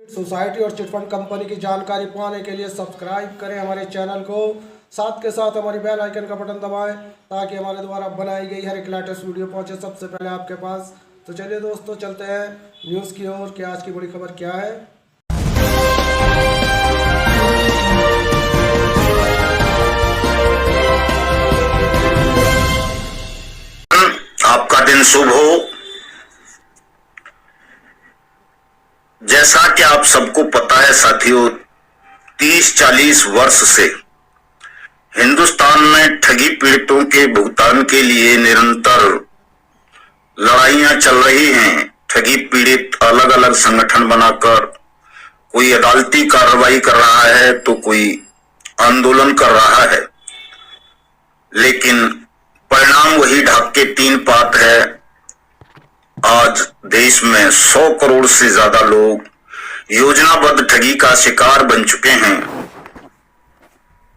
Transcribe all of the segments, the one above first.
Society और chit fund company की जानकारी पाने के लिए सब्सक्राइब करें हमारे चैनल को, साथ के साथ हमारी बेल आइकन का बटन दबाएं ताकि हमारे द्वारा बनाई गई हर एक लेटेस्ट वीडियो पहुंचे सबसे पहले आपके पास। तो चलिए दोस्तों, चलते हैं न्यूज़ की ओर कि आज की बड़ी खबर क्या है। आपका दिन शुभ हो। जैसा कि आप सबको पता है साथियों, 30-40 वर्ष से हिंदुस्तान में ठगी पीड़ितों के भुगतान के लिए निरंतर लड़ाइयां चल रही हैं। ठगी पीड़ित अलग अलग संगठन बनाकर कोई अदालती कार्रवाई कर रहा है तो कोई आंदोलन कर रहा है, लेकिन परिणाम वही ढाक के तीन पात है। आज देश में 100 करोड़ से ज्यादा लोग योजनाबद्ध ठगी का शिकार बन चुके हैं।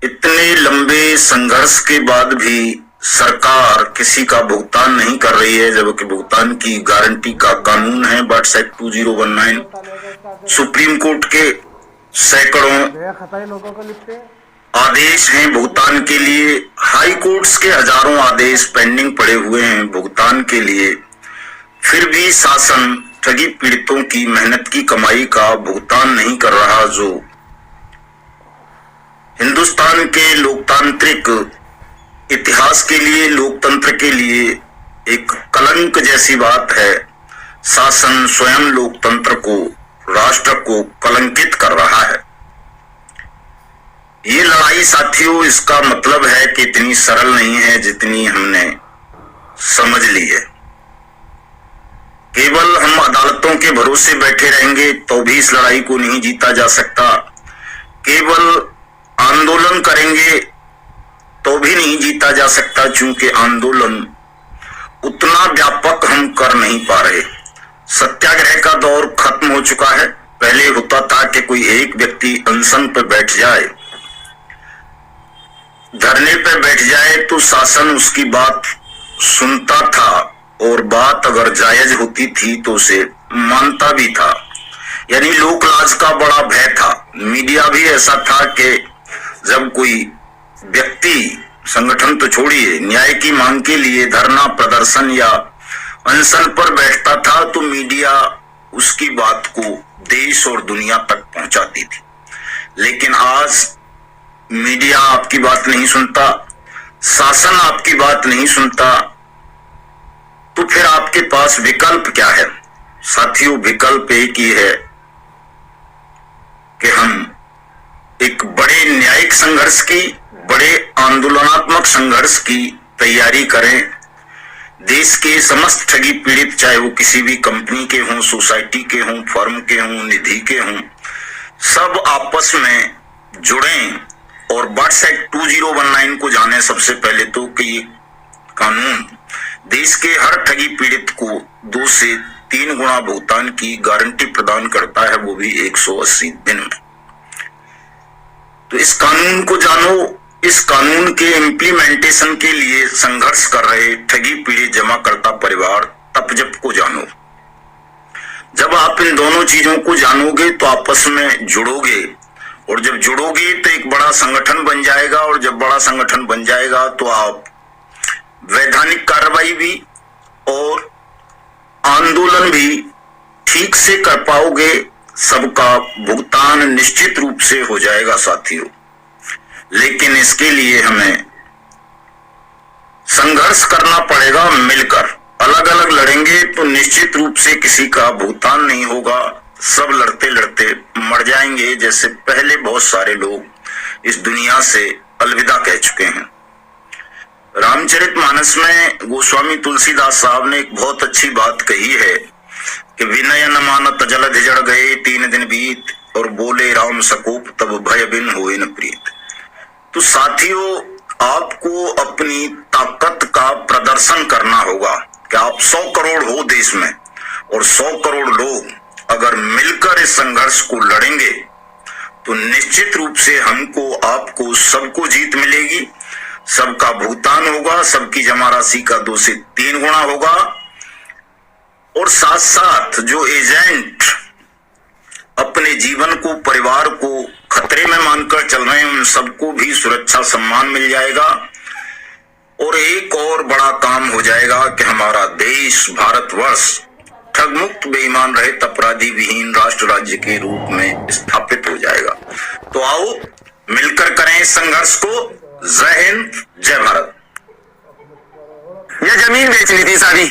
इतने लंबे संघर्ष के बाद भी सरकार किसी का भुगतान नहीं कर रही है, जबकि भुगतान की गारंटी का कानून है बट्स एक्ट 2019। सुप्रीम कोर्ट के सैकड़ों आदेश हैं भुगतान के लिए, हाई कोर्ट्स के हजारों आदेश पेंडिंग पड़े हुए हैं भुगतान के लिए, फिर भी शासन ठगी पीड़ितों की मेहनत की कमाई का भुगतान नहीं कर रहा, जो हिंदुस्तान के लोकतांत्रिक इतिहास के लिए, लोकतंत्र के लिए एक कलंक जैसी बात है। शासन स्वयं लोकतंत्र को, राष्ट्र को कलंकित कर रहा है। ये लड़ाई साथियों, इसका मतलब है कि इतनी सरल नहीं है जितनी हमने समझ ली है। केवल हम अदालतों के भरोसे बैठे रहेंगे तो भी इस लड़ाई को नहीं जीता जा सकता। केवल आंदोलन करेंगे तो भी नहीं जीता जा सकता, क्योंकि आंदोलन उतना व्यापक हम कर नहीं पा रहे। सत्याग्रह का दौर खत्म हो चुका है। पहले होता था कि कोई एक व्यक्ति अनशन पर बैठ जाए, धरने पर बैठ जाए तो शासन उसकी बात सुनता था और बात अगर जायज होती थी तो उसे मानता भी था। यानी लोकलाज का बड़ा भय था। मीडिया भी ऐसा था कि जब कोई व्यक्ति, संगठन तो छोड़िए, न्याय की मांग के लिए धरना, प्रदर्शन या अनशन पर बैठता था तो मीडिया उसकी बात को देश और दुनिया तक पहुंचाती थी। लेकिन आज मीडिया आपकी बात नहीं सुनता, शासन आपकी बात नहीं सुनता, तो फिर आपके पास विकल्प क्या है साथियों? विकल्प एक ही है कि हम एक बड़े न्यायिक संघर्ष की, बड़े आंदोलनात्मक संघर्ष की तैयारी करें। देश के समस्त ठगी पीड़ित, चाहे वो किसी भी कंपनी के हों, सोसाइटी के हों, फर्म के हों, निधि के हों, सब आपस में जुड़ें और बट्स एक्ट 2019 को जाने सबसे पहले तो कि ये कानून देश के हर ठगी पीड़ित को 2 से 3 गुना भुगतान की गारंटी प्रदान करता है, वो भी 180 दिन में। तो इस कानून को जानो। इस कानून के इम्प्लीमेंटेशन के लिए संघर्ष कर रहे ठगी पीड़ित जमाकर्ता परिवार तपजप को जानो। जब आप इन दोनों चीजों को जानोगे तो आपस में जुड़ोगे, और जब जुड़ोगे तो एक बड़ा संगठन बन जाएगा, और जब बड़ा संगठन बन जाएगा तो आप वैधानिक कार्रवाई भी और आंदोलन भी ठीक से कर पाओगे। सबका भुगतान निश्चित रूप से हो जाएगा साथियों। लेकिन इसके लिए हमें संघर्ष करना पड़ेगा मिलकर। अलग अलग लड़ेंगे तो निश्चित रूप से किसी का भुगतान नहीं होगा। सब लड़ते लड़ते मर जाएंगे, जैसे पहले बहुत सारे लोग इस दुनिया से अलविदा कह चुके हैं। रामचरितमानस में गोस्वामी तुलसीदास साहब ने एक बहुत अच्छी बात कही है कि विनय न मानत जलधि जड़ गए, 3 दिन बीत, और बोले राम सकोप तब भय बिन होए न प्रीत। तो साथियों, आपको अपनी ताकत का प्रदर्शन करना होगा कि आप 100 करोड़ हो देश में, और 100 करोड़ लोग अगर मिलकर इस संघर्ष को लड़ेंगे तो निश्चित रूप से हमको, आपको, सबको जीत मिलेगी। सबका भुगतान होगा, सबकी जमा राशि का 2 से 3 गुना होगा, और साथ साथ जो एजेंट अपने जीवन को, परिवार को खतरे में मानकर चल रहे हैं उन सबको भी सुरक्षा सम्मान मिल जाएगा। और एक और बड़ा काम हो जाएगा कि हमारा देश, भारतवर्ष ठग मुक्त, बेईमान रहित, अपराधी विहीन राष्ट्र राज्य के रूप में स्थापित हो जाएगा। तो आओ मिलकर करें इस संघर्ष को। जय हिंद, जय भारत। ये जमीन बेच ली थी सारी,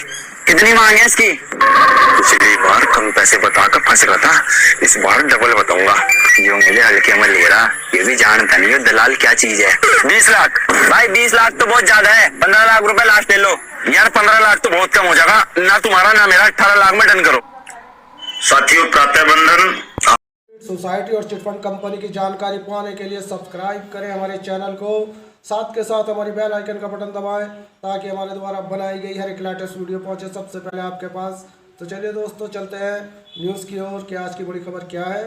कितनी मांग है इसकी? पिछली बार कम पैसे बताकर फंस रहा था, इस बार डबल बताऊंगा। जो मुझे हल्के में ले रहा, ये भी जानता नहीं है दलाल क्या चीज है। 20 लाख भाई, 20 लाख तो बहुत ज्यादा है, 15 लाख रुपए लास्ट ले लो। यार 15 लाख तो बहुत कम हो जाएगा, ना तुम्हारा ना मेरा, 18 लाख में डन करो। साथियों, प्रातः बंधन। सोसाइटी और चिटफंड कंपनी की जानकारी पाने के लिए सब्सक्राइब करें हमारे चैनल को, साथ के साथ हमारी बेल आइकन का बटन दबाएं ताकि हमारे द्वारा बनाई गई हर एक लेटेस्ट वीडियो पहुंचे सबसे पहले आपके पास। तो चलिए दोस्तों, चलते हैं न्यूज़ की ओर कि आज की बड़ी खबर क्या है।